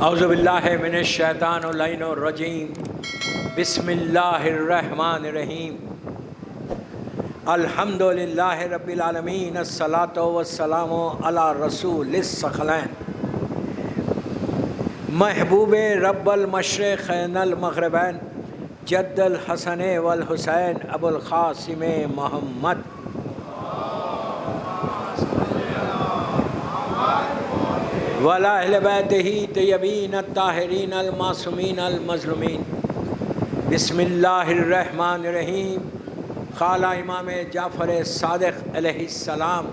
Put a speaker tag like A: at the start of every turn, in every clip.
A: اعوذ باللہ من الشیطان اللعین الرجیم بسم اللہ الرحمن الرحیم الحمد للہ رب العالمین الصلاۃ والسلام علی رسول الثقلین محبوب رب المشرقین المغربین جد الحسن والحسین ابو القاسم محمد وعلی اہل بیتہ طیبین الطاہرین المعصومین المظلومین بسم اللہ الرحمن الرحیم قال امام جعفر صادق علیہ السلام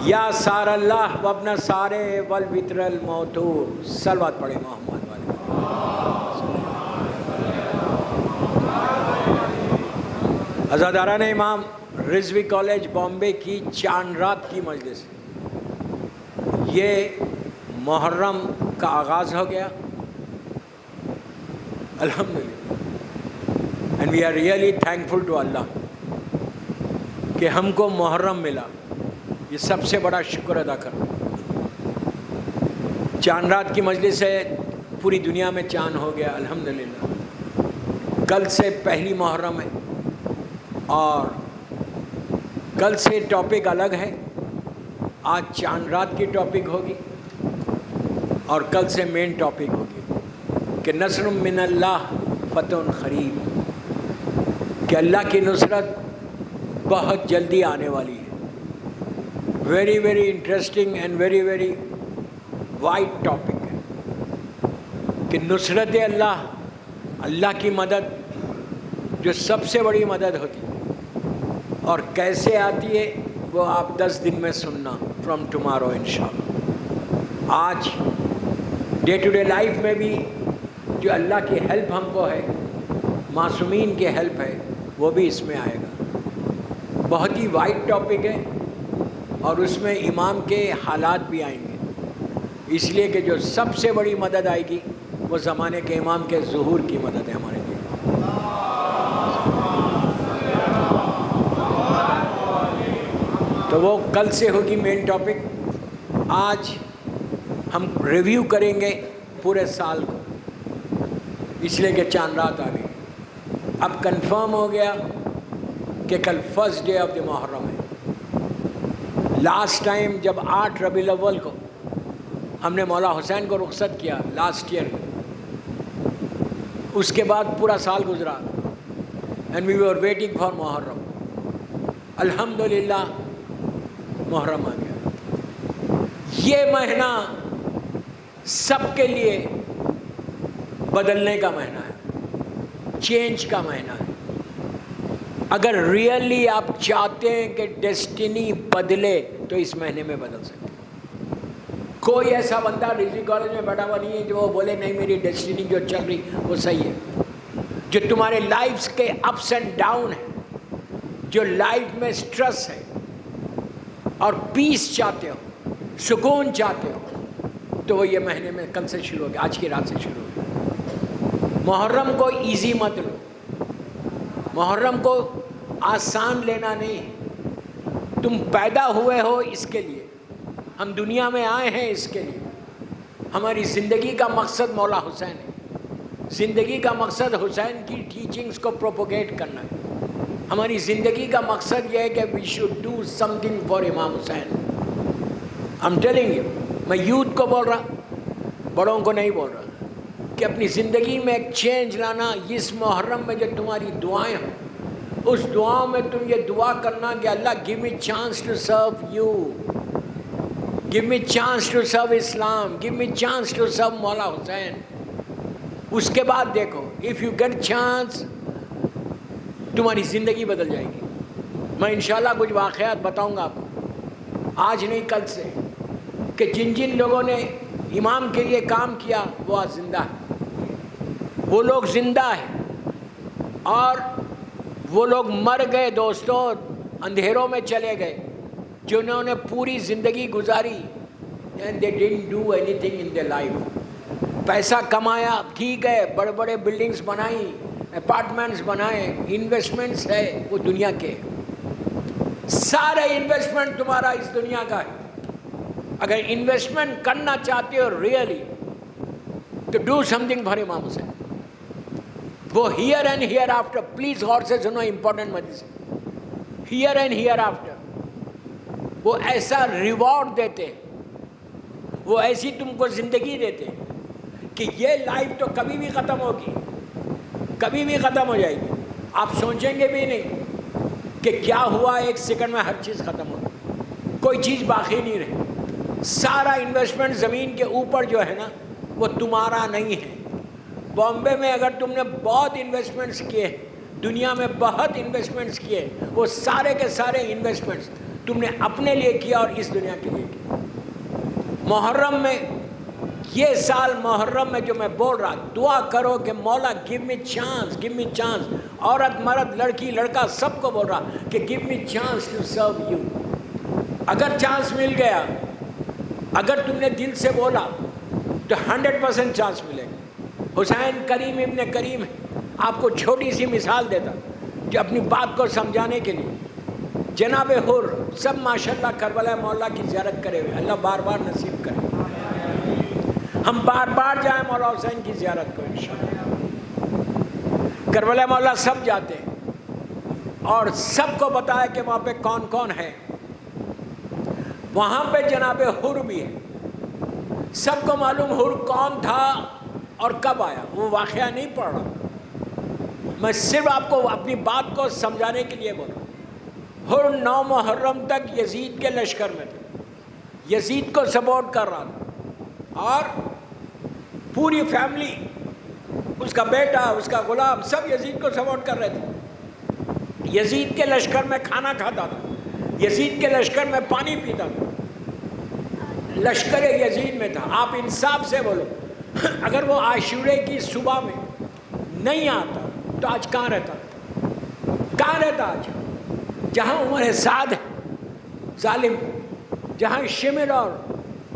A: یا سار اللہ وابن سارے والوتر الموتور صلوات پڑھے محمد والے عزاداران امام رضوی کالج بامبے کی چاند رات کی مجلس یہ محرم کا آغاز ہو گیا الحمدللہ and we are really thankful to Allah کہ ہم کو محرم ملا. یہ سب سے بڑا شکر ادا کرو. چاند رات کی مجلس ہے, پوری دنیا میں چاند ہو گیا الحمدللہ. کل سے پہلی محرم ہے اور کل سے ٹاپک الگ ہے. آج چاند رات کی ٹاپک ہوگی اور کل سے مین ٹاپک ہوگی کہ نصر من اللہ فتح قریب, کہ اللہ کی نصرت بہت جلدی آنے والی ہے. Very very interesting and very very wide topic ہے کہ نصرت اللہ, اللہ کی مدد جو سب سے بڑی مدد ہوتی ہے اور کیسے آتی ہے وہ آپ 10 دن میں سننا فرام ٹمارو انشاءاللہ. آج ڈے ٹو ڈے لائف میں بھی جو اللہ کی ہیلپ ہم کو ہے, معصومین کی ہیلپ ہے, وہ بھی اس میں آئے گا. بہت ہی وائڈ ٹاپک ہے اور اس میں امام کے حالات بھی آئیں گے, اس لیے کہ جو سب سے بڑی مدد آئے گی وہ زمانے کے امام کے ظہور کی مدد ہے ہمارے لیے. تو وہ کل سے ہوگی مین ٹاپک. آج ہم ریویو کریں گے پورے سال کو, اس لیے کہ چاند رات آ گئی. اب کنفرم ہو گیا کہ کل فرسٹ ڈے آف دی محرم ہے. لاسٹ ٹائم جب 8 ربیع الاول کو ہم نے مولا حسین کو رخصت کیا لاسٹ ایئر, اس کے بعد پورا سال گزرا and we are waiting for Muharram. الحمدللہ محرم آ گیا. یہ مہینہ سب کے لیے بدلنے کا مہینہ ہے, چینج کا مہینہ ہے. اگر ریئلی آپ چاہتے ہیں کہ ڈیسٹینی بدلے تو اس مہینے میں بدل سکتے ہیں. کوئی ایسا بندہ رضوی کالج میں بیٹھا ہوا نہیں ہے جو وہ بولے نہیں میری ڈیسٹینی جو چل رہی وہ صحیح ہے. جو تمہارے لائف کے اپس اینڈ ڈاؤن ہیں, جو لائف میں سٹریس ہے اور پیس چاہتے ہو, سکون چاہتے ہو, تو وہ یہ مہینے میں کل سے شروع ہو گیا, آج کی رات سے شروع ہو گیا. محرم کو ایزی مت لو, محرم کو آسان لینا نہیں. تم پیدا ہوئے ہو اس کے لیے, ہم دنیا میں آئے ہیں اس کے لیے. ہماری زندگی کا مقصد مولا حسین ہے. زندگی کا مقصد حسین کی ٹیچنگز کو پروپوگیٹ کرنا ہے. ہماری زندگی کا مقصد یہ ہے کہ we should do something for Imam Hussain. I am telling you, میں یوتھ کو بول رہا, بڑوں کو نہیں بول رہا, کہ اپنی زندگی میں ایک چینج لانا. اس محرم میں جو تمہاری دعائیں ہوں, اس دعاؤں میں تم یہ دعا کرنا کہ Allah give me chance to serve you, give me chance to serve Islam, give me chance to serve Maula Hussain. اس کے بعد دیکھو, اف یو گیٹ چانس تمہاری زندگی بدل جائے گی. میں انشاءاللہ کچھ واقعات بتاؤں گا آپ کو, آج نہیں کل سے, کہ جن جن لوگوں نے امام کے لیے کام کیا وہ آج زندہ ہے. وہ لوگ زندہ ہیں اور وہ لوگ مر گئے دوستوں, اندھیروں میں چلے گئے, جنہوں نے پوری زندگی گزاری and they didn't do anything in their life. پیسہ کمایا, ٹھیک ہے, بڑے بڑے بلڈنگز بنائی, اپارٹمنٹس بنائے, انویسٹمنٹس ہے, وہ دنیا کے. سارے انویسٹمنٹ تمہارا اس دنیا کا ہے. اگر انویسٹمنٹ کرنا چاہتے ہو ریئلی تو do something for Imam حسین. وہ here and here after, please غور سے سنو امپورٹنٹ مجلس ہے. ہیئر اینڈ ہیئر آفٹر وہ ایسا ریوارڈ دیتے، وہ ایسی تم کو زندگی دیتے کہ یہ لائف تو کبھی بھی ختم ہوگی، کبھی بھی ختم ہو جائے گی. آپ سوچیں گے بھی نہیں کہ کیا ہوا، ایک سیکنڈ میں ہر چیز ختم ہو گئی، کوئی چیز باقی نہیں رہی. سارا انویسٹمنٹ زمین کے اوپر جو ہے نا وہ تمہارا نہیں ہے. بامبے میں اگر تم نے بہت انویسٹمنٹس کیے، دنیا میں بہت انویسٹمنٹس کیے، وہ سارے کے سارے انویسٹمنٹس تم نے اپنے لیے کیا اور اس دنیا کے لیے کیا. محرم میں، یہ سال محرم میں جو میں بول رہا، دعا کرو کہ مولا give me chance, give me chance. عورت مرد لڑکی لڑکا سب کو بول رہا کہ give me chance to serve you. اگر چانس مل گیا، اگر تم نے دل سے بولا تو 100% چانس ملے گا. حسین کریم ابن کریم ہے. آپ کو چھوٹی سی مثال دیتا جو اپنی بات کو سمجھانے کے لیے. جناب حر سب ماشاءاللہ کربلا مولا کی زیارت کرے ہوئے، اللہ بار بار نصیب کرے. ہم بار بار جائیں مولا حسین کی زیارت کو انشاءاللہ. کربلا مولا سب جاتے ہیں اور سب کو بتایا کہ وہاں پہ کون کون ہے. وہاں پہ جناب حر بھی ہے. سب کو معلوم حر کون تھا اور کب آیا، وہ واقعہ نہیں پڑھ رہا. میں صرف آپ کو اپنی بات کو سمجھانے کے لیے بولا. حر 9 محرم تک یزید کے لشکر میں تھا، یزید کو سپورٹ کر رہا تھا، اور پوری فیملی، اس کا بیٹا، اس کا غلام، سب یزید کو سپورٹ کر رہے تھے. یزید کے لشکر میں کھانا کھاتا تھا، یزید کے لشکر میں پانی پیتا تھا، لشکر یزید میں تھا. آپ انصاف سے بولو، اگر وہ عاشورے کی صبح میں نہیں آتا تو آج کہاں رہتا؟ کہاں رہتا آج؟ جہاں عمر سعد ہے ظالم، جہاں شمر اور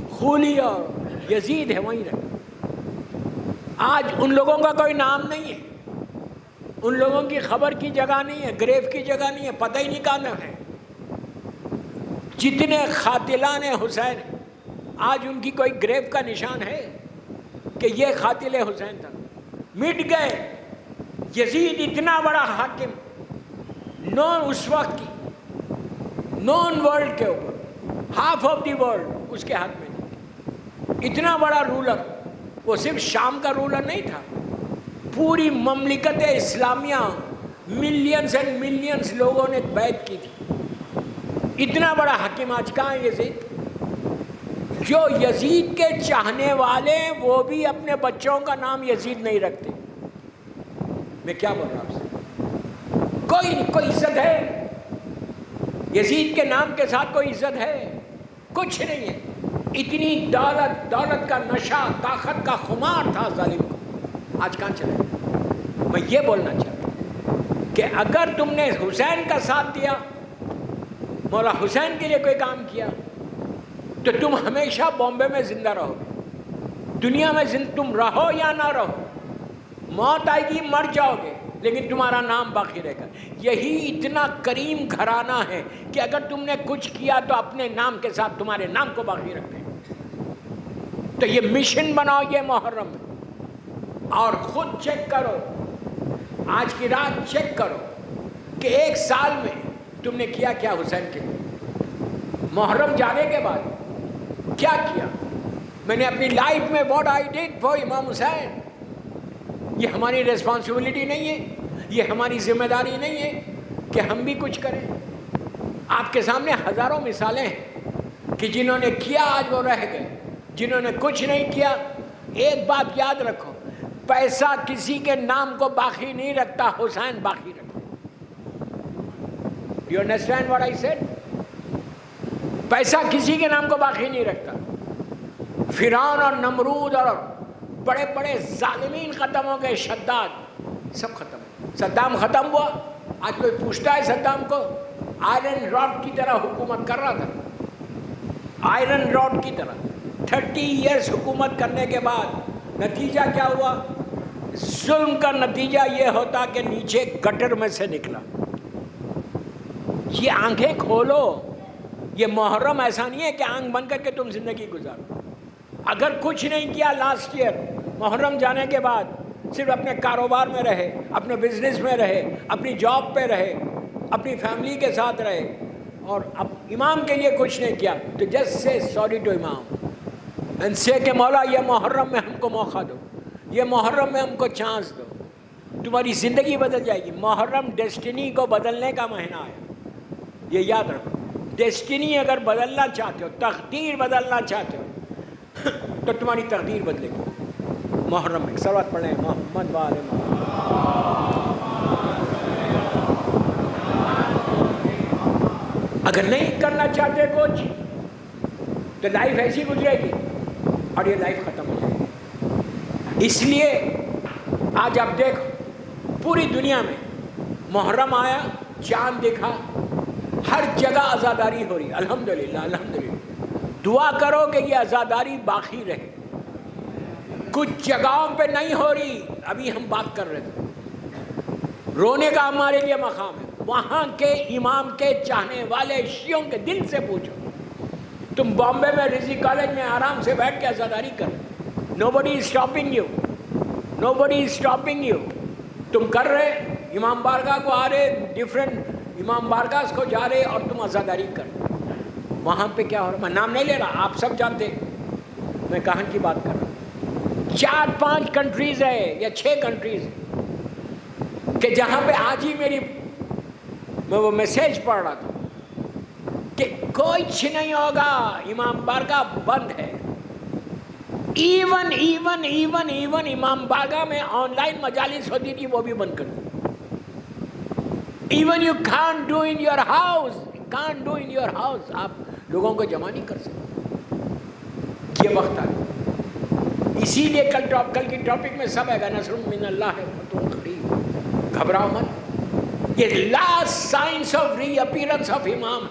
A: خولی اور یزید ہے وہیں رہتا. آج ان لوگوں کا کوئی نام نہیں ہے، ان لوگوں کی خبر کی جگہ نہیں ہے، گریو کی جگہ نہیں ہے، پتہ ہی نہیں کہاں ہے. جتنے قاتلان حسین آج ان کی کوئی گریو کا نشان ہے کہ یہ قاتل حسین تھا؟ مٹ گئے. یزید اتنا بڑا حاکم، نون اس وقت کی نون ورلڈ کے اوپر، ہاف آف دی ورلڈ اس کے ہاتھ میں تھی. اتنا بڑا رولر. وہ صرف شام کا رولر نہیں تھا، پوری مملکت اسلامیہ، ملینز اینڈ ملینز لوگوں نے بیعت کی تھی. اتنا بڑا حاکم آج کہاں ہے یزید؟ جو یزید کے چاہنے والے وہ بھی اپنے بچوں کا نام یزید نہیں رکھتے. میں کیا بول رہا ہوں آپ سے؟ کوئی عزت ہے یزید کے نام کے ساتھ؟ کوئی عزت ہے؟ کچھ نہیں ہے. اتنی دولت کا نشہ، طاقت کا خمار تھا ظالم کو. آج کہاں چلے؟ میں یہ بولنا چاہتا ہوں کہ اگر تم نے حسین کا ساتھ دیا، مولا حسین کے لیے کوئی کام کیا، تو تم ہمیشہ بامبے میں زندہ رہو گے. دنیا میں تم رہو یا نہ رہو، موت آئے گی، مر جاؤ گے، لیکن تمہارا نام باقی رہے گا. یہی اتنا کریم گھرانہ ہے کہ اگر تم نے کچھ کیا تو اپنے نام کے ساتھ تمہارے نام کو باقی رکھتے ہیں. تو یہ مشن بناؤ یہ محرم میں، اور خود چیک کرو، آج کی رات چیک کرو کہ ایک سال میں تم نے کیا کیا حسین کے لیے. محرم جانے کے بعد کیا کیا؟ میں نے اپنی لائف میں what I did for Imam حسین. یہ ہماری ریسپانسبلٹی نہیں ہے، یہ ہماری ذمہ داری نہیں ہے کہ ہم بھی کچھ کریں. آپ کے سامنے ہزاروں مثالیں ہیں کہ جنہوں نے کیا آج وہ رہ گئے، جنہوں نے کچھ نہیں کیا. ایک بات یاد رکھو، پیسہ کسی کے نام کو باقی نہیں رکھتا، حسین باقی رکھتا. You understand what I said? پیسہ کسی کے نام کو باقی نہیں رکھتا. فرعون اور نمرود اور بڑے بڑے ظالمین ختم ہو گئے، شداد سب ختم ہو. صدام ختم ہوا. آج کوئی پوچھتا ہے صدام کو؟ آئرن راڈ کی طرح حکومت کر رہا تھا، آئرن راڈ کی طرح. 30 ایئرس حکومت کرنے کے بعد نتیجہ کیا ہوا؟ ظلم کا نتیجہ یہ ہوتا کہ نیچے گٹر میں سے نکلا. یہ آنکھیں کھولو. یہ محرم ایسا نہیں ہے کہ آنکھ بند کر کے تم زندگی گزارو. اگر کچھ نہیں کیا لاسٹ ایئر محرم جانے کے بعد, صرف اپنے کاروبار میں رہے, اپنے بزنس میں رہے, اپنی جاب پہ رہے, اپنی فیملی کے ساتھ رہے, اور اب امام کے لیے کچھ نہیں کیا, تو جسٹ سے سوری ٹو امام اینڈ سے کہ مولا یہ محرم میں ہم کو موقع دو, یہ محرم میں ہم کو چانس دو. تمہاری زندگی بدل جائے گی. محرم ڈیسٹینی کو بدلنے کا مہینہ ہے, یہ یاد رکھو. ڈیسٹینی اگر بدلنا چاہتے ہو, تقدیر بدلنا چاہتے ہو, تو تمہاری تقدیر بدلے گی محرم میں. صلوات پڑھیں محمد وآل محمد. اگر نہیں کرنا چاہتے کچھ تو لائف ایسی گزرے گی اور یہ لائف ختم ہو جائے گی. اس لیے آج آپ دیکھو پوری دنیا میں محرم آیا, چاند دکھا, ہر جگہ عزاداری ہو رہی. الحمدللہ الحمدللہ. دعا کرو کہ یہ عزاداری باقی رہے. کچھ جگہوں پہ نہیں ہو رہی, ابھی ہم بات کر رہے تھے, رونے کا ہمارے لیے مقام ہے. وہاں کے امام کے چاہنے والے شیعوں کے دل سے پوچھو. تم بامبے میں رضی کالج میں آرام سے بیٹھ کے عزاداری کرو, nobody is stopping you, nobody is stopping you. تم کر رہے, امام بارگاہ کو آ رہے, ڈفرینٹ امام بارگاہ کو جا رہے, اور تم عزاداری کر رہے. وہاں پہ کیا ہو رہا, میں نام نہیں لے رہا, آپ سب جانتے میں کہاں کی بات کر رہا ہوں. 4-5 کنٹریز ہے یا 6 کنٹریز کہ جہاں پہ آج ہی میں وہ میسیج پڑھ رہا تھا کہ کچھ نہیں ہوگا, امام بارگاہ بند ہے. ایون امام بارگاہ میں آن لائن مجالس ہوتی تھی, وہ بھی بند کر دی. Even you can't do in your house, آپ لوگوں کو جمع نہیں کر سکتے. یہ وقت آ گیا. اسی لیے کل کی ٹاپک میں سب ہے گا, نصر من اللہ ہے فتح قریب. گھبراؤ مت. یہ last signs of reappearance of Imam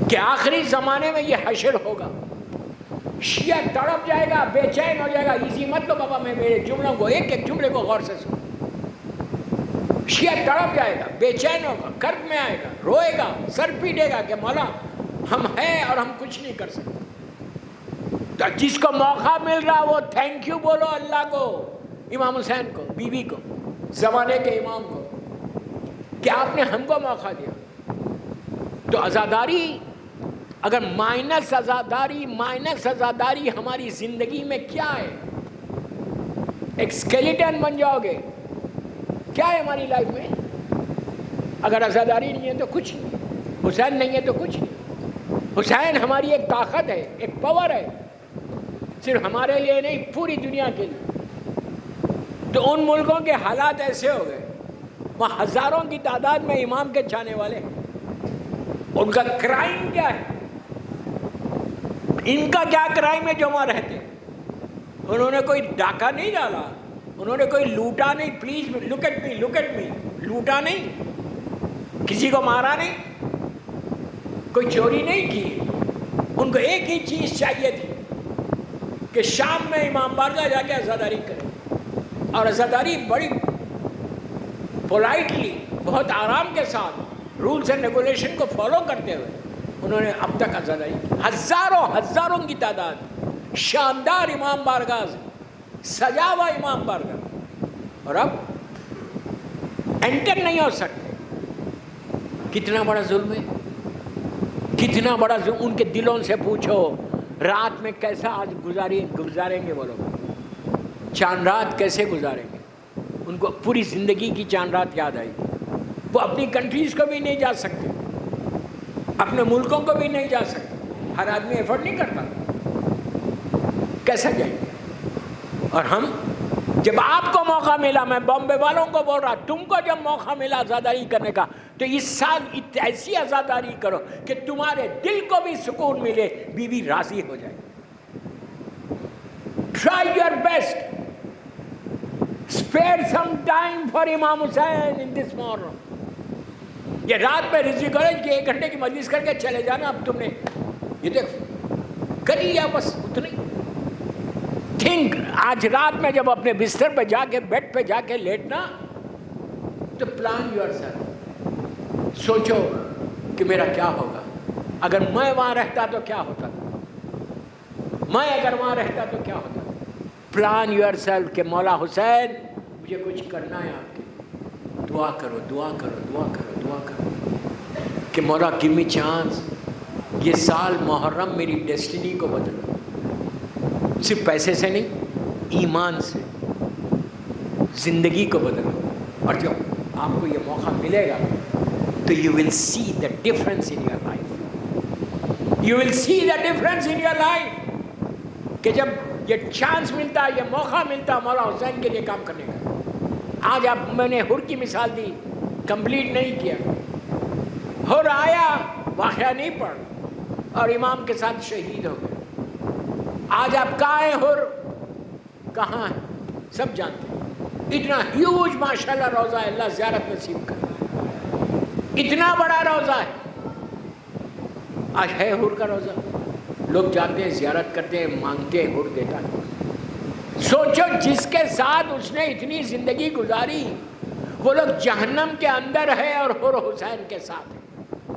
A: کہ آخری زمانے میں یہ حشر ہوگا. شیعہ تڑپ جائے گا, بے چین ہو جائے گا. اسی مت لو بابا, میں میرے جملوں کو ایک جملے کو غور سے سنو. شیعہ تڑپ جائے گا, بے چین ہوگا, کرب میں آئے گا, روئے گا, سر پیٹے گا کہ مولا ہم ہیں اور ہم کچھ نہیں کر سکتے. تو جس کو موقع مل رہا وہ تھینک یو بولو اللہ کو, امام حسین کو, بی بی کو, زمانے کے امام کو, کہ آپ نے ہم کو موقع دیا. تو عزاداری, اگر مائنس عزاداری ہماری زندگی میں کیا ہے, ایک اسکیلیٹن بن جاؤ گے. کیا ہے ہماری لائف میں؟ اگر عزاداری نہیں ہے تو کچھ نہیں, حسین نہیں ہے تو کچھ نہیں. حسین ہماری ایک طاقت ہے, ایک پاور ہے, صرف ہمارے لیے نہیں پوری دنیا کے لیے. تو ان ملکوں کے حالات ایسے ہو گئے, وہاں ہزاروں کی تعداد میں امام کے چاہنے والے ہیں. ان کا کرائم کیا ہے, ان کا کیا کرائم ہے جو وہاں رہتے؟ انہوں نے کوئی ڈاکہ نہیں ڈالا, انہوں نے کوئی لوٹا نہیں. پلیز لک ایٹ می, لوٹا نہیں, کسی کو مارا نہیں, کوئی چوری نہیں کی. ان کو ایک ہی چیز چاہیے تھی کہ شام میں امام بارگاہ جا کے عزاداری کرے. اور عزاداری بڑی پولائٹلی, بہت آرام کے ساتھ, رولز اینڈ ریگولیشن کو فالو کرتے ہوئے انہوں نے اب تک عزاداری کی. ہزاروں کی تعداد, شاندار امام بارگاہ, سجا ہوا امام بارگاہ, اور اب انٹر نہیں ہو سکتے. کتنا بڑا ظلم ہے, کتنا بڑا ظلم. ان کے دلوں سے پوچھو رات میں کیسا آج گزاریں گے وہ لوگ, چاند رات کیسے گزاریں گے. ان کو پوری زندگی کی چاند رات یاد آئی. وہ اپنی کنٹریز کو بھی نہیں جا سکتے, اپنے ملکوں کو بھی نہیں جا سکتے. ہر آدمی ایفرٹ نہیں کرتا, کیسے جائیں گے. اور ہم, جب آپ کو موقع ملا, میں بامبے والوں کو بول رہا, تم کو جب موقع ملا عزاداری کرنے کا, تو اس سال ایسی عزاداری کرو کہ تمہارے دل کو بھی سکون ملے, بیوی راضی ہو جائے. Try your best, spare some time for Imam Hussain in this morning. یہ رات میں رضوی کالج کی 1 گھنٹے کی مجلس کر کے چلے جانا. اب تم نے یہ دیکھ کر لیا, بس اتنی تھنک. آج رات میں جب اپنے بستر پہ جا کے, بیڈ پہ جا کے لیٹنا, تو پلان یور سیلف. سوچو کہ میرا کیا ہوگا اگر میں وہاں رہتا تو کیا ہوتا، میں اگر وہاں رہتا تو کیا ہوتا. پلان یور سیلف کہ مولا حسین مجھے کچھ کرنا ہے آپ کے لیے. دعا کرو دعا کرو دعا کرو دعا کرو کہ مولا گیو می چانس، یہ سال محرم میری ڈیسٹینی کو بدلو. صرف پیسے سے نہیں، ایمان سے زندگی کو بدلو. اور جب آپ کو یہ موقع ملے گا تو you will see the difference in your life. You will see the difference in your life کہ جب یہ چانس ملتا، یہ موقع ملتا مولا حسین کے لیے کام کرنے کا. آج اب میں نے حر کی مثال دی، کمپلیٹ نہیں کیا. حر آیا، واقعہ نہیں پڑھ اور امام کے ساتھ شہید ہو گئے. آج آپ کہاں ہیں حر؟ کہاں ہیں سب جانتے ہیں. اتنا ہیوج ماشاءاللہ روضہ ہے، اللہ زیارت نصیب کرے. اتنا بڑا روضہ ہے. آج ہے حر کا روضہ، لوگ جاتے ہیں، زیارت کرتے ہیں، مانگتے ہیں، حر دیتا ہے. سوچو جس کے ساتھ اس نے اتنی زندگی گزاری، وہ لوگ جہنم کے اندر ہے اور حر حسین کے ساتھ ہے.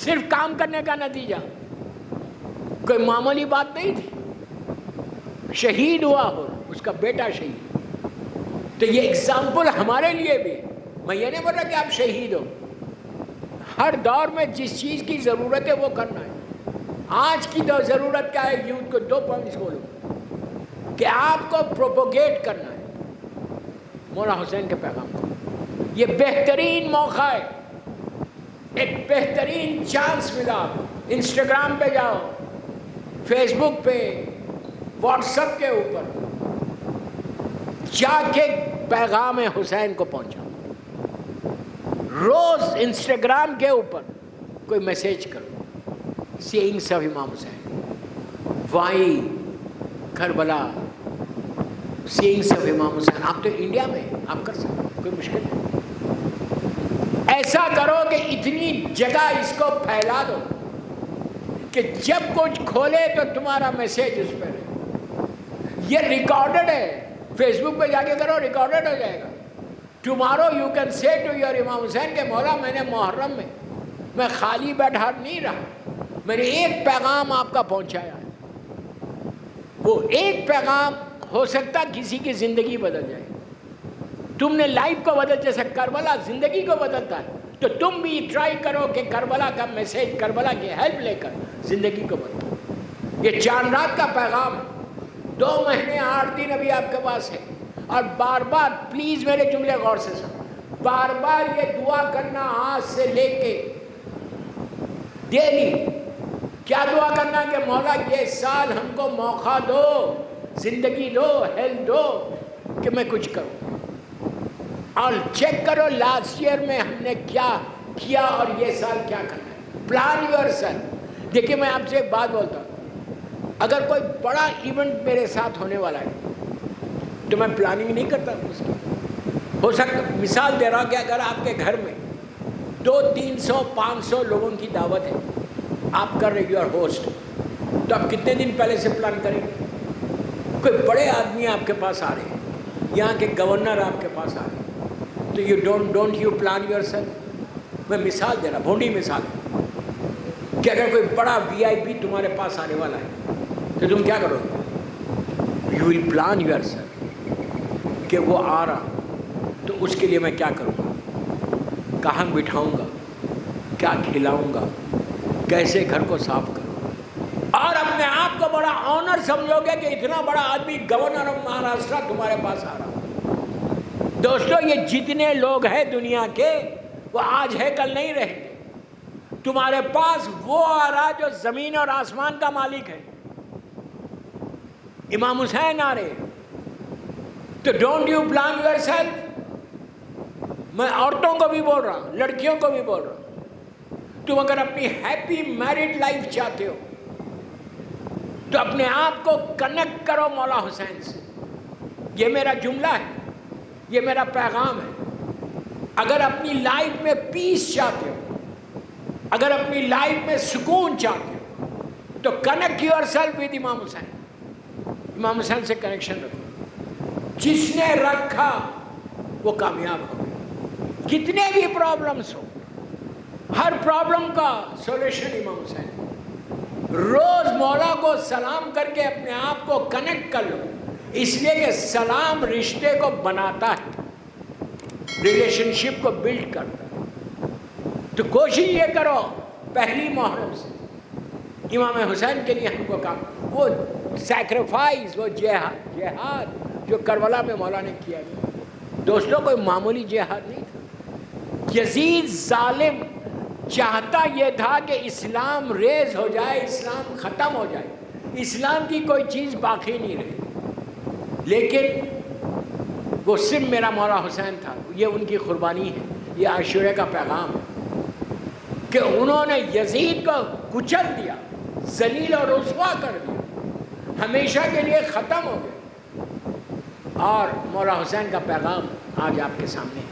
A: صرف کام کرنے کا نتیجہ، کوئی معمولی بات نہیں تھی. شہید ہوا حر، اس کا بیٹا شہید. تو یہ ایگزامپل ہمارے لیے بھی. میں یہ نہیں بول رہا کہ آپ شہید ہو. ہر دور میں جس چیز کی ضرورت ہے وہ کرنا ہے. آج کی تو ضرورت کیا ہے؟ یوتھ کو 2 پوائنٹس بولوں کہ آپ کو پروپوگیٹ کرنا ہے مولا حسین کے پیغام کو. یہ بہترین موقع ہے، ایک بہترین چانس ملا. انسٹاگرام پہ جاؤ، فیس بک پہ، واٹس ایپ کے اوپر جا کے پیغام حسین کو پہنچاؤ. روز انسٹاگرام کے اوپر کوئی میسیج کرو، سیئنگس آف امام حسین، وائی کربلا، سیئنگس آف امام حسین. آپ تو انڈیا میں آپ کر سکتے، کوئی مشکل نہیں. ایسا کرو کہ اتنی جگہ اس کو پھیلا دو کہ جب کچھ کھولے تو تمہارا میسیج اس پہ رہے. یہ ریکارڈڈ ہے، فیس بک پہ جا کے کرو، ریکارڈڈ ہو جائے گا. Tomorrow you can say to your Imam Hussain کہ مولا میں نے محرم میں خالی بیٹھا نہیں رہا، میں نے ایک پیغام آپ کا پہنچایا ہے. وہ ایک پیغام ہو سکتا کسی کی زندگی بدل جائے. تم نے لائف کو بدل، جیسے کربلا زندگی کو بدلتا ہے، تو تم بھی ٹرائی کرو کہ کربلا کا میسیج، کربلا کی ہیلپ لے کر زندگی کو بدلو. یہ چاند رات کا پیغام 2 مہینے 8 دن ابھی آپ کے پاس ہے. اور بار بار پلیز میرے جملے غور سے سنو، بار بار یہ دعا کرنا آج سے لے کے ڈیلی. کیا دعا کرنا کہ مولا یہ سال ہم کو موقع دو، زندگی دو، ہیلتھ دو کہ میں کچھ کروں. اور چیک کرو لاسٹ ایئر میں ہم نے کیا کیا اور یہ سال کیا کرنا ہے. Plan your self. دیکھیے میں آپ سے ایک بات بولتا ہوں، اگر کوئی بڑا ایونٹ میرے ساتھ ہونے والا ہے تو میں پلاننگ نہیں کرتا اس کی. ہو سکتا مثال دے رہا کہ اگر آپ کے گھر میں 200-300 500 لوگوں کی دعوت ہے، آپ کر رہے یو آر ہوسٹ، تو آپ کتنے دن پہلے سے پلان کریں گے؟ کوئی بڑے آدمی آپ کے پاس آ رہے ہیں، یہاں کے گورنر آپ کے پاس آ رہے ہیں، تو you don't you plan your self. میں مثال دے رہا، بھونڈی مثال ہے کہ اگر کوئی بڑا VIP تمہارے پاس آنے والا ہے تو تم کیا کرو گے؟ You will plan your self کہ وہ آ رہا تو اس کے لیے میں کیا کروں گا، کہاں بٹھاؤں گا، کیا کھلاؤں گا، کیسے گھر کو صاف کروں گا. اور اپنے آپ کو بڑا آنر سمجھو گے کہ اتنا بڑا آدمی گورنر آف مہاراشٹر تمہارے پاس آ رہا. دوستو یہ جتنے لوگ ہیں دنیا کے، وہ آج ہے کل نہیں رہیں گے. تمہارے پاس وہ آ رہا جو زمین اور آسمان کا مالک ہے. امام حسین آ رہے. تو don't you plan your self. میں عورتوں کو بھی بول رہا ہوں، لڑکیوں کو بھی بول رہا ہوں، تم اگر اپنی ہیپی میرڈ لائف چاہتے ہو تو اپنے آپ کو کنیکٹ کرو مولا حسین سے. یہ میرا جملہ ہے، یہ میرا پیغام ہے. اگر اپنی لائف میں پیس چاہتے ہو، اگر اپنی لائف میں سکون چاہتے ہو تو کنیکٹ یور سیلف ود امام حسین. امام حسین سے کنیکشن رکھو. جس نے رکھا وہ کامیاب ہو. کتنے بھی پرابلمس ہو، ہر پرابلم کا سولوشن امام حسین. روز مولا کو سلام کر کے اپنے آپ کو کنیکٹ کر لو، اس لیے کہ سلام رشتے کو بناتا ہے، ریلیشن شپ کو بلڈ کرتا ہے. تو کوشش یہ کرو پہلی محرم سے امام حسین کے لیے ہم کو کام، وہ سیکریفائز، وہ جہاد جو کربلا میں مولا نے کیا. دوستوں کوئی معمولی جہاد نہیں تھا. یزید ظالم چاہتا یہ تھا کہ اسلام ریز ہو جائے، اسلام ختم ہو جائے، اسلام کی کوئی چیز باقی نہیں رہے. لیکن وہ صرف میرا مولا حسین تھا. یہ ان کی قربانی ہے، یہ عاشورے کا پیغام ہے کہ انہوں نے یزید کو کچل دیا، ذلیل اور رسوا کر دیا، ہمیشہ کے لیے ختم ہو گئے. اور مولا حسین کا پیغام آج آپ کے سامنے ہے.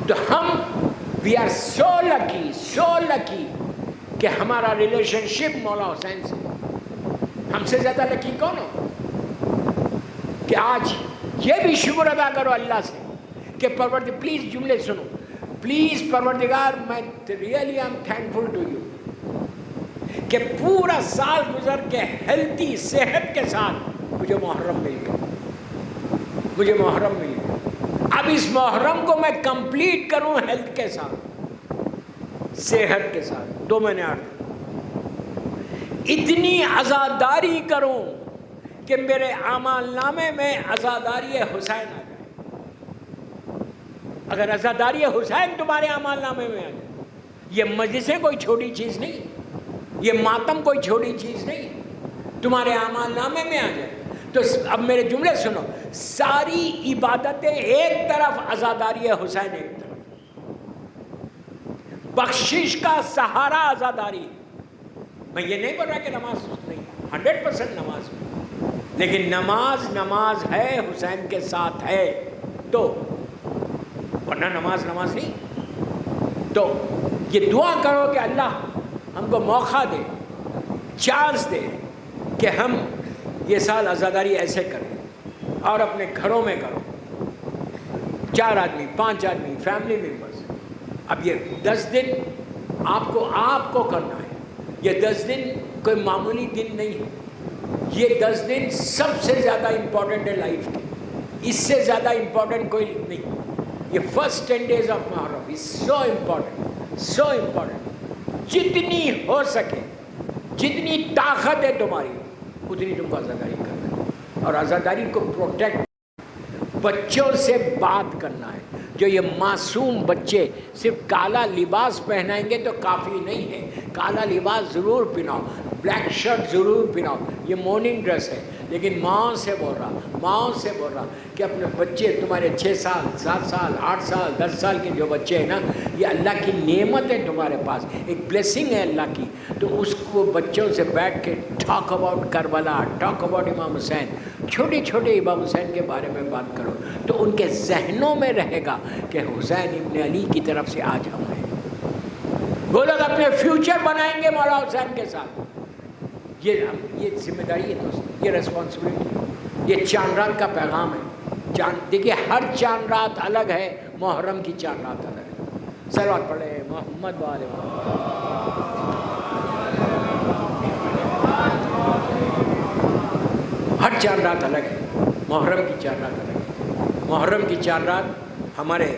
A: تو ہم وی آر سو لکی کہ ہمارا ریلیشن شپ مولا حسین سے. ہم سے زیادہ لکی کون ہو کہ آج یہ بھی شکر ادا کرو اللہ سے کہ پروردگار، پلیز جملے سنو، پلیز پروردگار میں really I am thankful to you کہ پورا سال گزر کے ہیلتھی صحت کے ساتھ مجھے محرم مل گیا، مجھے محرم مل گیا. اب اس محرم کو میں کمپلیٹ کروں ہیلتھ کے ساتھ، صحت کے ساتھ. 2 مہینے 8 اتنی عزاداری کروں کہ میرے اعمال نامے میں عزاداری حسین آ جائے. اگر عزاداری حسین تمہارے اعمال نامے میں آ جائے، یہ مجلسیں کوئی چھوٹی چیز نہیں، یہ ماتم کوئی چھوٹی چیز نہیں، تمہارے اعمال نامے میں آ جائے تو اب میرے جملے سنو. ساری عبادتیں ایک طرف، عزاداری حسین ایک طرف. بخشش کا سہارا عزاداری. میں یہ نہیں بول رہا کہ نماز نہیں، 100% نماز میں، لیکن نماز ہے، حسین کے ساتھ ہے تو، ورنہ نماز نہیں. تو یہ دعا کرو کہ اللہ ہم کو موقع دے، چانس دے کہ ہم یہ سال عزاداری ایسے کریں اور اپنے گھروں میں کرو. 4 آدمی 5 آدمی فیملی ممبرز. اب یہ 10 دن آپ کو کرنا ہے. یہ 10 دن کوئی معمولی دن نہیں ہے، یہ 10 دن سب سے زیادہ امپورٹنٹ ہے لائف کے، اس سے زیادہ امپورٹنٹ کوئی نہیں. یہ first 10 days of Muharram is so important. جتنی ہو سکے، جتنی طاقت ہے تمہاری، اتنی تم کو عزاداری کرنا ہے. اور عزاداری کو پروٹیکٹ، بچوں سے بات کرنا ہے. جو یہ معصوم بچے صرف کالا لباس پہنائیں گے تو کافی نہیں ہے. کالا لباس ضرور پہناؤ، بلیک شرٹ ضرور پہناؤ، یہ مارننگ ڈریس ہے. لیکن ماؤں سے بول رہا کہ اپنے بچے تمہارے 6 سال 7 سال 8 سال 10 سال کے جو بچے ہیں نا، یہ اللہ کی نعمت ہے تمہارے پاس، ایک بلیسنگ ہے اللہ کی. تو اس کو بچوں سے بیٹھ کے talk about Karbala, talk about امام حسین، چھوٹے امام حسین کے بارے میں بات کرو تو ان کے ذہنوں میں رہے گا کہ حسین ابن علی کی طرف سے آج ہم ہیں. وہ لوگ اپنے فیوچر بنائیں گے مولا حسین کے ساتھ. یہ ذمہ داری ہے دوست، یہ ریسپانسبلٹی. یہ چاند رات کا پیغام ہے. دیکھیے ہر چاند رات الگ ہے، محرم کی چاند رات الگ ہے. صلوات پڑھے محمد والے ہر چاند رات الگ ہے، محرم کی چاند رات الگ ہے. محرم کی چاند رات ہمارے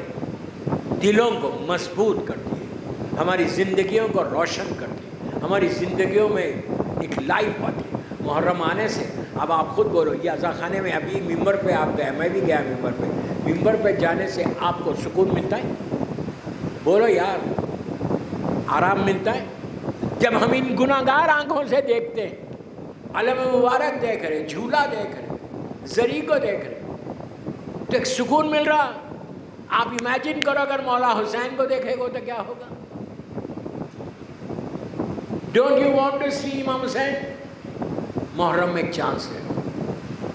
A: دلوں کو مضبوط کرتی ہے، ہماری زندگیوں کو روشن کرتی ہے، ہماری زندگیوں میں ایک لائف آتی ہے. محرم آنے سے اب آپ خود بولو، یہ عزا خانے میں ابھی ممبر پہ آپ گئے، میں بھی گیا ممبر پہ جانے سے آپ کو سکون ملتا ہے؟ بولو یار، آرام ملتا ہے. جب ہم ان گناہگار آنکھوں سے دیکھتے ہیں، علم مبارک دیکھ رہے، جھولا دیکھ رہے، زری کو دیکھ رہے، تو ایک سکون مل رہا. آپ امیجن کرو اگر مولا حسین کو دیکھے گا تو کیا ہوگا. ڈونٹ یو وانٹ ٹو سی امام حسین؟ محرم میں ایک چانس ہے،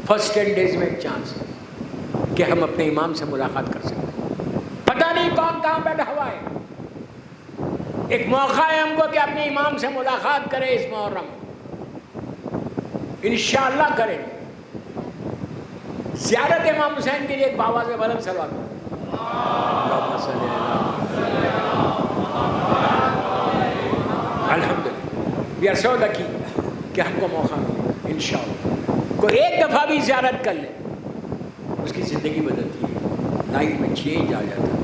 A: فرسٹ 10 days میں ایک چانس ہے کہ ہم اپنے امام سے ملاقات کر سکتے ہیں. پتہ نہیں کون کہاں بیٹھا ہوا ہے. ایک موقع ہے ہم کو کہ اپنے امام سے ملاقات کریں اس محرم میں. انشاءاللہ کریں گے. زیارت امام حسین کے لیے ایک باواز بلند صلوات. وی آر سو لکی کہ ہم کو موقع ملے انشاءاللہ. کوئی ایک دفعہ بھی زیارت کر لے اس کی زندگی بدلتی ہے, لائف میں چینج آ جاتا ہے,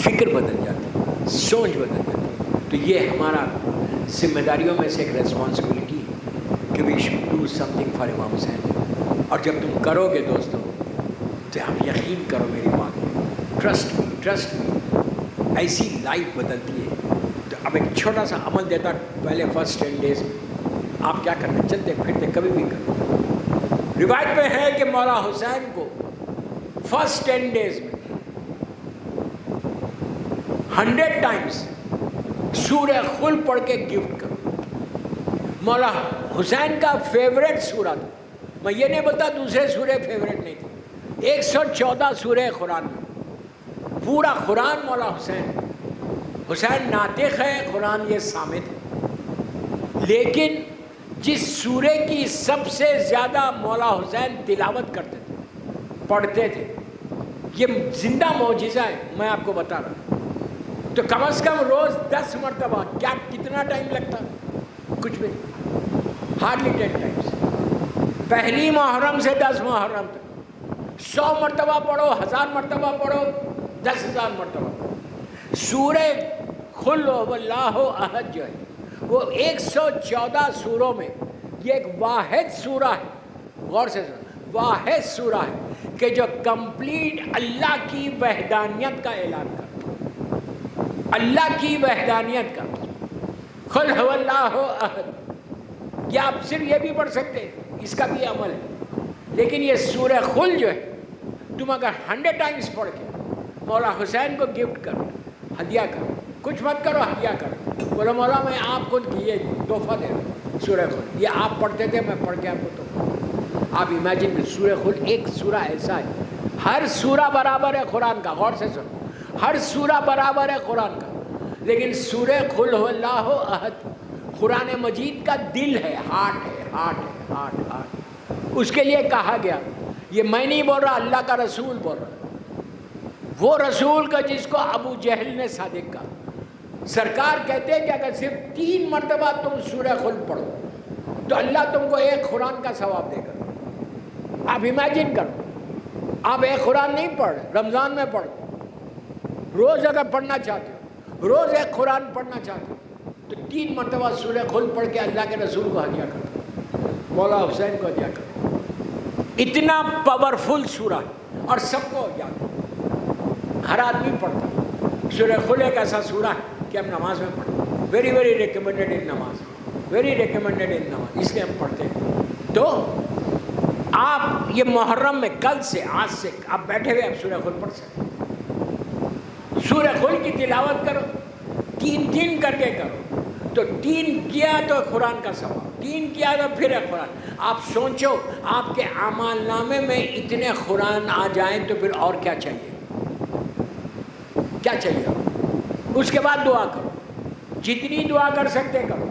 A: فکر بدل جاتی ہے, سوچ بدل جاتی ہے. تو یہ ہمارا ذمہ داریوں میں سے ایک ریسپانسبلٹی ہے کہ we should do something for Imam Hussain. اور جب تم کرو گے دوستوں تو آپ یقین کرو میری بات میں, ٹرسٹ می ایسی لائف بدلتی ہے. تو اب ایک چھوٹا سا عمل دیتا پہلے فرسٹ 10 days میں آپ کیا کرنا, چلتے پھرتے کبھی بھی کرو. روایت میں ہے کہ مولا حسین کو فرسٹ 10 days میں 100 times سورہ خل پڑھ کے گفٹ کرو. مولا حسین کا فیوریٹ سورہ تھا, میں یہ نہیں بولتا دوسرے سورے فیوریٹ نہیں تھے. 114 سورہ قرآن میں پورا قرآن مولا حسین ہے. حسین ناطق ہے, قرآن یہ ثابت ہے. لیکن جس سورے کی سب سے زیادہ مولا حسین تلاوت کرتے تھے, پڑھتے تھے, یہ زندہ معجزہ ہے, میں آپ کو بتا رہا ہوں. تو کم از کم روز 10 مرتبہ, کیا کتنا ٹائم لگتا, کچھ بھی نہیں, ہارڈلی 10 times. پہلی محرم سے 10 محرم تک 100 مرتبہ پڑھو, 1000 مرتبہ پڑھو, 10,000 مرتبہ پڑھو. سورہ قل هو اللہ احد جو ہے وہ 114 سوروں میں یہ ایک واحد سورہ ہے, غور سے سنو, واحد سورہ ہے کہ جو کمپلیٹ اللہ کی وحدانیت کا اعلان کرتا ہے, اللہ کی وحدانیت کا. قل هو اللہ احد, یا آپ صرف یہ بھی پڑھ سکتے ہیں, اس کا بھی عمل ہے. لیکن یہ سورہ قل جو ہے تم اگر 100 times پڑھ کے مولا حسین کو گفٹ کرو, ہدیہ کرو, کچھ مت کرو, ہدیہ کرو. بولو مولا میں آپ کو یہ تحفہ دے رہا ہوں سورہ قل, یہ آپ پڑھتے تھے میں پڑھ کے آپ کو تحفہ. آپ امیجن میں سورہ قل ایک سورہ ایسا ہے, ہر سورہ برابر ہے قرآن کا, غور سے سنو, ہر سورہ برابر ہے قرآن کا. لیکن سورہ قل هو اللہ احد قرآن مجید کا دل ہے, ہارٹ ہے, ہارٹ. اس کے لیے کہا گیا, یہ میں نہیں بول رہا, اللہ کا رسول بول رہا, وہ رسول کا جس کو ابو جہل نے صادق کہا. سرکار کہتے ہیں کہ اگر صرف 3 مرتبہ تم سورہ قل پڑھو تو اللہ تم کو ایک قرآن کا ثواب دے گا. آپ امیجن کرو, آپ ایک قرآن نہیں پڑھ, رمضان میں پڑھو, روز اگر پڑھنا چاہتے ہو, روز ایک قرآن پڑھنا چاہتے ہو تو 3 مرتبہ سورہ قل پڑھ کے اللہ کے رسول کو ہدیہ کرو, مولا حسین کو ہدیہ کرو. اتنا پاورفل سورہ اور سب کو یاد ہے, ہر آدمی پڑھتا. سورہ قل ایک ایسا سورہ ہے کہ ہم نماز میں پڑھیں, ویری ریکمینڈیڈ ان نماز, ویری ریکمینڈیڈ ان نماز, اس لیے ہم پڑھتے ہیں. تو آپ یہ محرم میں کل سے, آج سے آپ بیٹھے ہوئے آپ سورہ قل پڑھ سکتے. سورہ قل کی تلاوت کرو, 3 کر کے کرو, تو 3 کیا تو قرآن کا ثواب, 3 کیا تو پھر ہے قرآن. آپ سوچو آپ کے اعمال نامے میں اتنے قرآن آ جائیں تو پھر اور کیا چاہیے, کیا چاہیے. اس کے بعد دعا کرو, جتنی دعا کر سکتے کرو,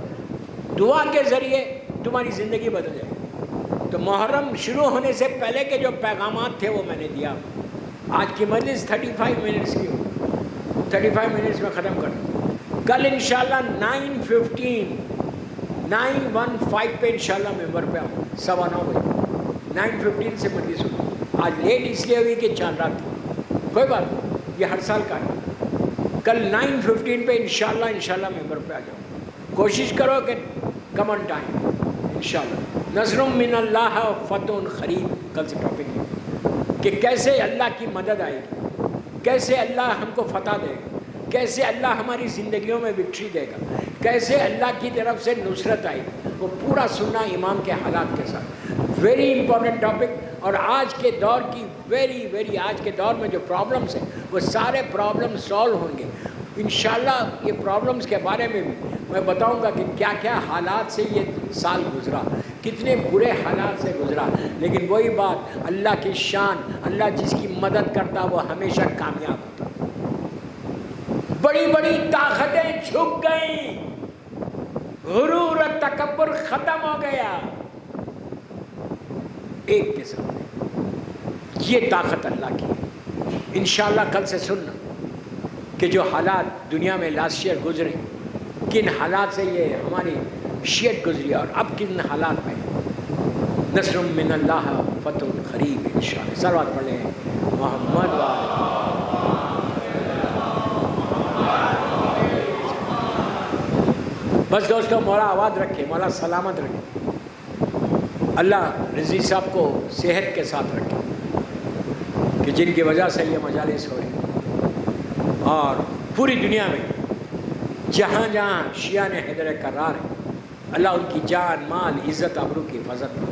A: دعا کے ذریعے تمہاری زندگی بدل جائے گی. تو محرم شروع ہونے سے پہلے کے جو پیغامات تھے وہ میں نے دیا. آج کی مجلس 35 منٹس کی ہو, 35 منٹس میں ختم کر دوں. کل انشاءاللہ 9:15 پہ انشاءاللہ ممبر پہ آؤں, 9:15 بجے 9:15 سے مجلس ہوگی. آج لیٹ اس لیے ہوئی کہ چاند رات تھی, کوئی بات نہیں, یہ ہر سال کا ہے. کل 9:15 پہ انشاءاللہ ممبر پہ آ جاؤں. کوشش کرو کہ کم آن ٹائم انشاءاللہ. نصر من اللہ فتح قریب, کل سے ٹاپک ہے کہ کیسے اللہ کی مدد آئے گی, کیسے اللہ ہم کو فتح دے گا, کیسے اللہ ہماری زندگیوں میں وکٹری دے گا, کیسے اللہ کی طرف سے نصرت آئے گی. وہ پورا سننا امام کے حالات کے ساتھ. Very important topic. اور آج کے دور کی آج کے دور میں جو پرابلمس ہیں وہ سارے پرابلم سالو ہوں گے انشاءاللہ. یہ پرابلمس کے بارے میں بھی میں بتاؤں گا کہ کیا کیا حالات سے یہ سال گزرا, کتنے برے حالات سے گزرا. لیکن وہی بات, اللہ کی شان, اللہ جس کی مدد کرتا وہ ہمیشہ کامیاب ہوتا. بڑی بڑی طاقتیں جھک گئیں, غرور اور تکبر ختم ہو گیا. ایک کے سامنے یہ طاقت اللہ کی ہے. انشاءاللہ کل سے سننا کہ جو حالات دنیا میں لاسٹ ایئر گزرے کن حالات سے یہ ہماری شیعت گزری اور اب کن حالات میں. نصر من اللہ فتح قریب انشاءاللہ. صلوات پڑھ لیں محمد بس دوستو مولا آباد رکھے، مولا سلامت رکھے، اللہ رضی صاحب کو صحت کے ساتھ رکھے کہ جن کی وجہ سے یہ مجالس ہو رہی، اور پوری دنیا میں جہاں جہاں شیعہ نے حیدر کرار ہے اللہ ان کی جان مال عزت آبرو کی حفاظت کرے،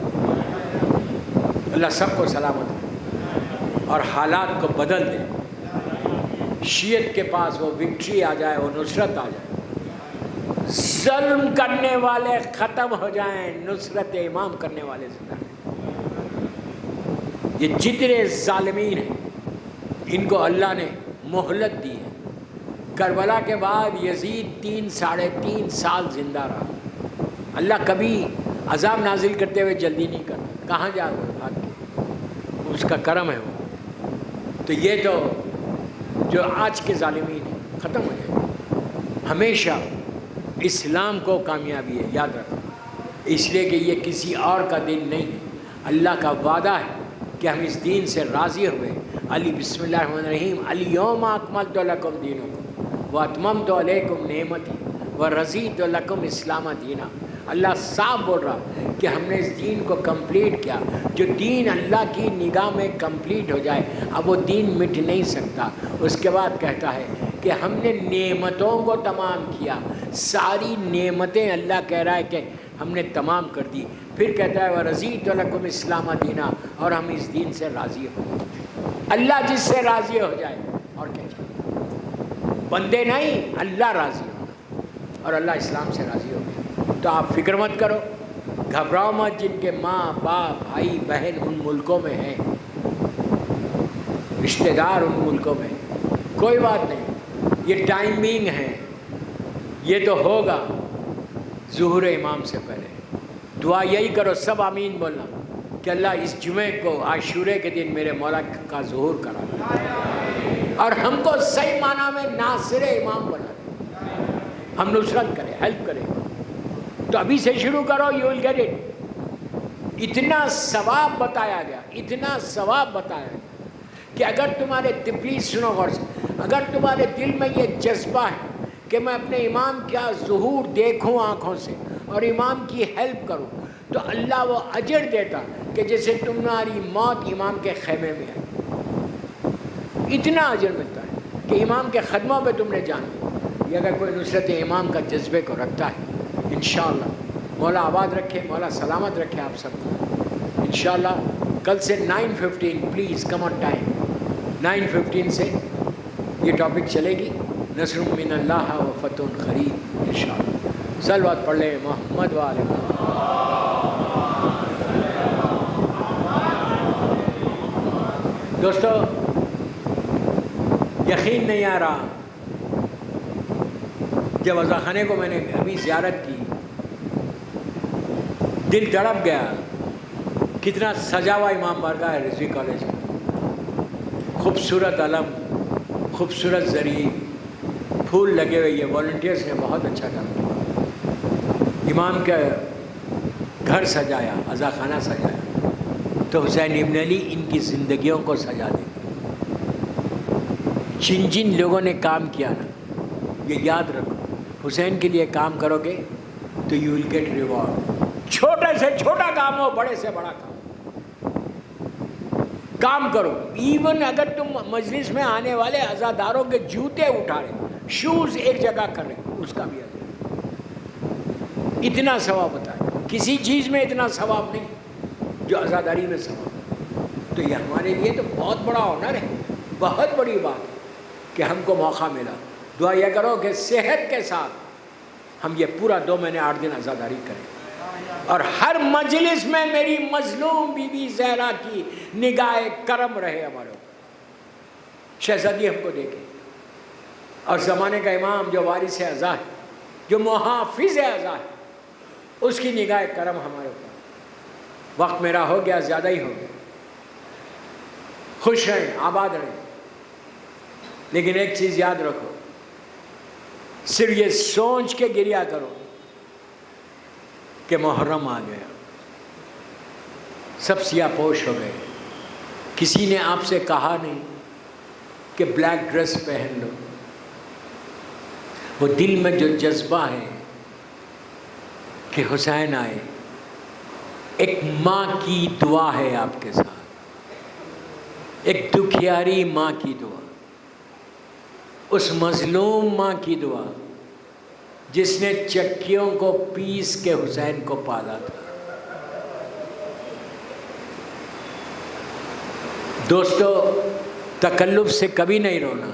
A: اللہ سب کو سلامت رکھے اور حالات کو بدل دے. شیعت کے پاس وہ وکٹری آ جائے، وہ نصرت آ جائے، ظلم کرنے والے ختم ہو جائیں، نصرت امام کرنے والے زندہ رہیں. یہ جتنے ظالمین ہیں ان کو اللہ نے مہلت دی ہے. کربلا کے بعد یزید 3.5 سال زندہ رہا. اللہ کبھی عذاب نازل کرتے ہوئے جلدی نہیں کرتا، کہاں جا بھاگ کے، اس کا کرم ہے وہ. تو یہ تو جو آج کے ظالمین ہیں ختم ہو جائے. ہمیشہ اسلام کو کامیابی ہے، یاد رکھو، اس لیے کہ یہ کسی اور کا دین نہیں ہے، اللہ کا وعدہ ہے کہ ہم اس دین سے راضی ہوئے. علی بسم اللہ الرحمن الرحیم الیوم اکملت لکم دینکم واتممت علیکم نعمتی ورضیت لکم اسلام دینا. اللہ صاف بول رہا کہ ہم نے اس دین کو کمپلیٹ کیا. جو دین اللہ کی نگاہ میں کمپلیٹ ہو جائے اب وہ دین مٹ نہیں سکتا. اس کے بعد کہتا ہے کہ ہم نے نعمتوں کو تمام کیا، ساری نعمتیں اللہ کہہ رہا ہے کہ ہم نے تمام کر دی. پھر کہتا ہے وَرَضِيتُ لَكُمْ اسلام دینا، اور ہم اس دین سے راضی ہو جائیں. اللہ جس سے راضی ہو جائے اور کیا چاہیے، بندے نہیں، اللہ راضی ہوگا اور اللہ اسلام سے راضی ہو گیا. تو آپ فکر مت کرو، گھبراؤ مت. جن کے ماں باپ بھائی بہن ان ملکوں میں ہیں، رشتہ دار ان ملکوں میں، کوئی بات نہیں، یہ ٹائمنگ ہے، یہ تو ہوگا ظہور امام سے پہلے. دعا یہی کرو، سب آمین بولنا کہ اللہ اس جمعے کو عاشورے کے دن میرے مولا کا ظہور کرا دے اور ہم کو صحیح معنی میں ناصر امام بنا دے، ہم نصرت کریں، ہیلپ کریں. تو ابھی سے شروع کرو، یو ول گیٹ اٹ. اتنا ثواب بتایا گیا، اتنا ثواب بتایا گیا کہ اگر تمہارے پلیز سنو غور سے، اگر تمہارے دل میں یہ جذبہ ہے کہ میں اپنے امام کا ظہور دیکھوں آنکھوں سے اور امام کی ہیلپ کروں، تو اللہ وہ اجر دیتا کہ جیسے تمہاری موت امام کے خیمے میں ہے. اتنا اجر ملتا ہے کہ امام کے قدموں پہ تم نے جان دی. یہ اگر کوئی نصرت امام کا جذبے کو رکھتا ہے انشاءاللہ مولا آباد رکھے، مولا سلامت رکھے آپ سب کو. انشاءاللہ کل سے 9:15 پلیز کم آن ٹائم، 9:15 سے یہ ٹاپک چلے گی، نصر من اللہ و فتح قریب انشاءاللہ. صلوات پڑھ لیں محمد و آل محمد. دوستو یقین نہیں آ رہا، جب عزا خانے کو میں نے ابھی زیارت کی دل تڑپ گیا. کتنا سجا ہوا امام بارگاہ ہے رضوی کالج کا، خوبصورت علم، خوبصورت زری، پھول لگے ہوئے. یہ والنٹیئرس نے بہت اچھا کام کیا. امام کا گھر سجایا، عزا خانہ سجایا، تو حسین ابن علی ان کی زندگیوں کو سجا دیں. جن جن لوگوں نے کام کیا نا، یہ یاد رکھو، حسین کے لیے کام کرو گے تو یو ول گیٹ ریوارڈ. چھوٹے سے چھوٹا کام ہو، بڑے سے بڑا کام کرو. ایون اگر تم مجلس میں آنے والے عزاداروں کے جوتے اٹھا رہے، شوز ایک جگہ کر رہے، اس کا بھی اجر. اتنا ثواب ہوتا ہے، کسی چیز میں اتنا ثواب نہیں جو عزاداری میں ثواب. تو یہ ہمارے لیے تو بہت بڑا آنر ہے، بہت بڑی بات ہے کہ ہم کو موقع ملا. دعا یہ کرو کہ صحت کے ساتھ ہم یہ پورا 2 مہینے 8 دن عزاداری کریں، اور ہر مجلس میں میری مظلوم بی بی زہرا کی نگاہ کرم رہے ہمارے اوپر. شہزادی ہم کو دیکھے، اور زمانے کا امام جو وارث اعضا ہے، جو محافظ اعضا ہے، اس کی نگاہ کرم ہمارے اوپر. وقت میرا ہو گیا، زیادہ ہی ہو گیا. خوش رہیں، آباد رہیں، لیکن ایک چیز یاد رکھو، صرف یہ سوچ کے گریا کرو کہ محرم آ گیا، سب سیاہ پوش ہو گئے، کسی نے آپ سے کہا نہیں کہ بلیک ڈریس پہن لو۔ وہ دل میں جو جذبہ ہے کہ حسین آئے، ایک ماں کی دعا ہے آپ کے ساتھ، ایک دکھیاری ماں کی دعا، اس مظلوم ماں کی دعا جس نے چکیوں کو پیس کے حسین کو پالا تھا۔ دوستو، تکلف سے کبھی نہیں رونا۔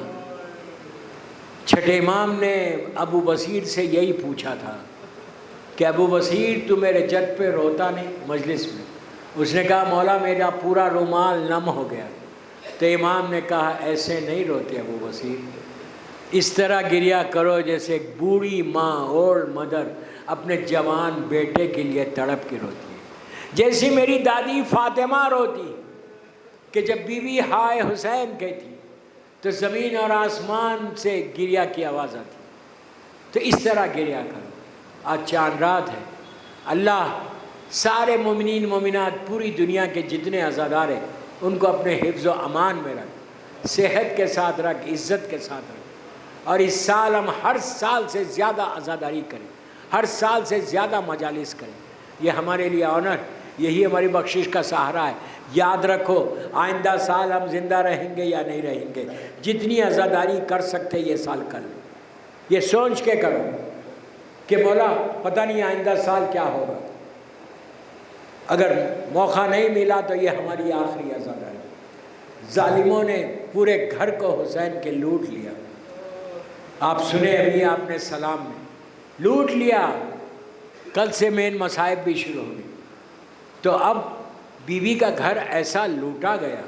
A: چھٹے امام نے ابو بصیر سے یہی پوچھا تھا کہ ابو بصیر تو میرے جد پہ روتا نہیں مجلس میں؟ اس نے کہا مولا میرا پورا رومال نم ہو گیا۔ تو امام نے کہا ایسے نہیں روتے ابو بصیر، اس طرح گریا کرو جیسے ایک بوڑھی ماں اولڈ مدر اپنے جوان بیٹے کے لیے تڑپ کے روتی ہے، جیسی میری دادی فاطمہ روتی کہ جب بی بی ہائے حسین کہتی تو زمین اور آسمان سے گریا کی آواز آتی۔ تو اس طرح گریا کرو۔ آج چاند رات ہے، اللہ سارے مومنین مومنات پوری دنیا کے جتنے عزادار ہیں ان کو اپنے حفظ و امان میں رکھ، صحت کے ساتھ رکھ، عزت کے ساتھ رکھ، اور اس سال ہم ہر سال سے زیادہ عزاداری کریں، ہر سال سے زیادہ مجالس کریں۔ یہ ہمارے لیے آنر، یہی ہماری بخشش کا سہارا ہے۔ یاد رکھو آئندہ سال ہم زندہ رہیں گے یا نہیں رہیں گے، جتنی عزاداری کر سکتے یہ سال کر لیں۔ یہ سوچ کے کرو کہ مولا پتہ نہیں آئندہ سال کیا ہوگا، اگر موقع نہیں ملا تو یہ ہماری آخری عزاداری۔ ظالموں نے پورے گھر کو حسین کے لوٹ لیا۔ آپ سنیں ابھی آپ نے سلام میں لوٹ لیا، کل سے مین مصائب بھی شروع ہو گئی۔ تو اب بیوی کا گھر ایسا لوٹا گیا،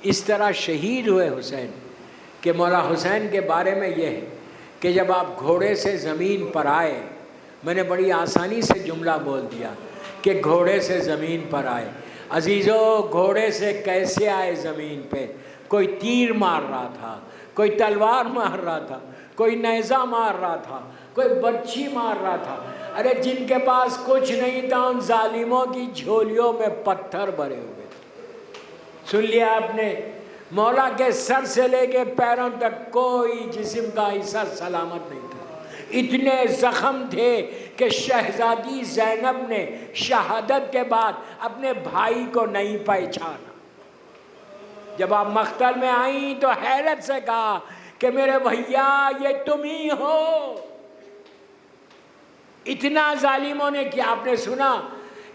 A: اس طرح شہید ہوئے حسین کہ مولا حسین کے بارے میں یہ ہے کہ جب آپ گھوڑے سے زمین پر آئے، میں نے بڑی آسانی سے جملہ بول دیا کہ گھوڑے سے زمین پر آئے۔ عزیزو گھوڑے سے کیسے آئے زمین پہ؟ کوئی تیر مار رہا تھا، کوئی تلوار مار رہا تھا، کوئی نیزہ مار رہا تھا، کوئی برچھی مار رہا تھا۔ ارے جن کے پاس کچھ نہیں تھا ان ظالموں کی جھولیوں میں پتھر بھرے ہوئے تھے۔ سن لیا آپ نے، مولا کے سر سے لے کے پیروں تک کوئی جسم کا حصہ سلامت نہیں تھا۔ اتنے زخم تھے کہ شہزادی زینب نے شہادت کے بعد اپنے بھائی کو نہیں پہچانا۔ جب آپ مقتل میں آئیں تو حیرت سے کہا کہ میرے بھیا یہ تم ہی ہو۔ اتنا ظالموں نے کیا؟ آپ نے سنا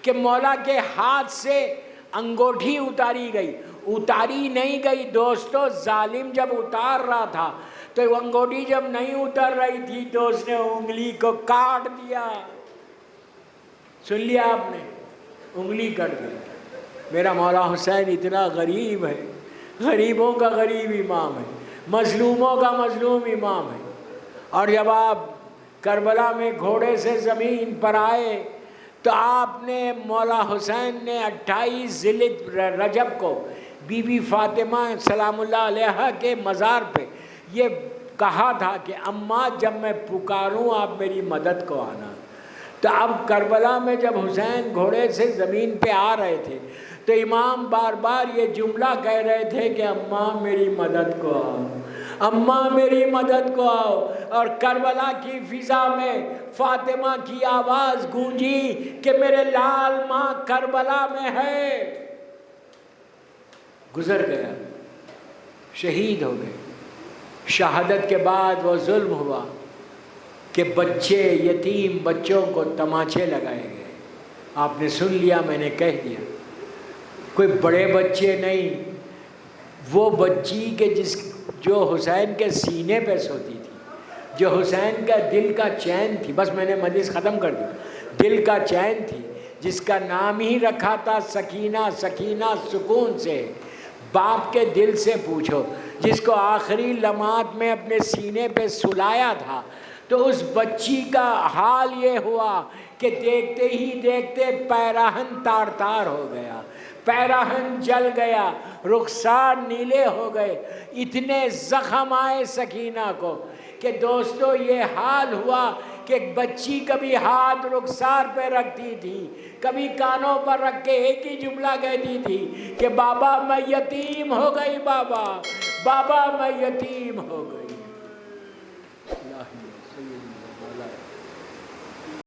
A: کہ مولا کے ہاتھ سے انگوٹھی اتاری گئی، اتاری نہیں گئی دوستو، ظالم جب اتار رہا تھا تو انگوٹھی جب نہیں اتر رہی تھی تو اس نے انگلی کو کاٹ دیا۔ سن لیا آپ نے، انگلی کٹ گئی۔ میرا مولا حسین اتنا غریب ہے، غریبوں کا غریب امام ہے، مظلوموں کا مظلوم امام ہے۔ اور جب آپ کربلا میں گھوڑے سے زمین پر آئے تو آپ نے مولا حسین نے 28 ذی رجب کو بی بی فاطمہ سلام اللہ علیہا کے مزار پہ یہ کہا تھا کہ اماں جب میں پکاروں آپ میری مدد کو آنا۔ تو اب کربلا میں جب حسین گھوڑے سے زمین پہ آ رہے تھے تو امام بار بار یہ جملہ کہہ رہے تھے کہ اماں میری مدد کو آؤ، اماں میری مدد کو آؤ۔ اور کربلا کی فضا میں فاطمہ کی آواز گونجی کہ میرے لال ماں کربلا میں ہے۔ گزر گیا، شہید ہو گئے۔ شہادت کے بعد وہ ظلم ہوا کہ بچے، یتیم بچوں کو تماچے لگائے گئے۔ آپ نے سن لیا، میں نے کہہ دیا، کوئی بڑے بچے نہیں، وہ بچی کہ جو حسین کے سینے پہ سوتی تھی، جو حسین کا دل کا چین تھی، بس میں نے مجلس ختم کر دی، دل کا چین تھی، جس کا نام ہی رکھا تھا سکینہ، سکینہ سکون سے۔ باپ کے دل سے پوچھو، جس کو آخری لمحات میں اپنے سینے پہ سلایا تھا، تو اس بچی کا حال یہ ہوا کہ دیکھتے ہی دیکھتے پیراہن تار تار ہو گیا، پیراہن جل گیا، رخسار نیلے ہو گئے۔ اتنے زخم آئے سکینہ کو کہ دوستو یہ حال ہوا کہ ایک بچی کبھی ہاتھ رخسار پہ رکھتی تھی، کبھی کانوں پر رکھ کے ایک ہی جملہ کہتی تھی کہ بابا میں یتیم ہو گئی، بابا میں یتیم ہو گئی۔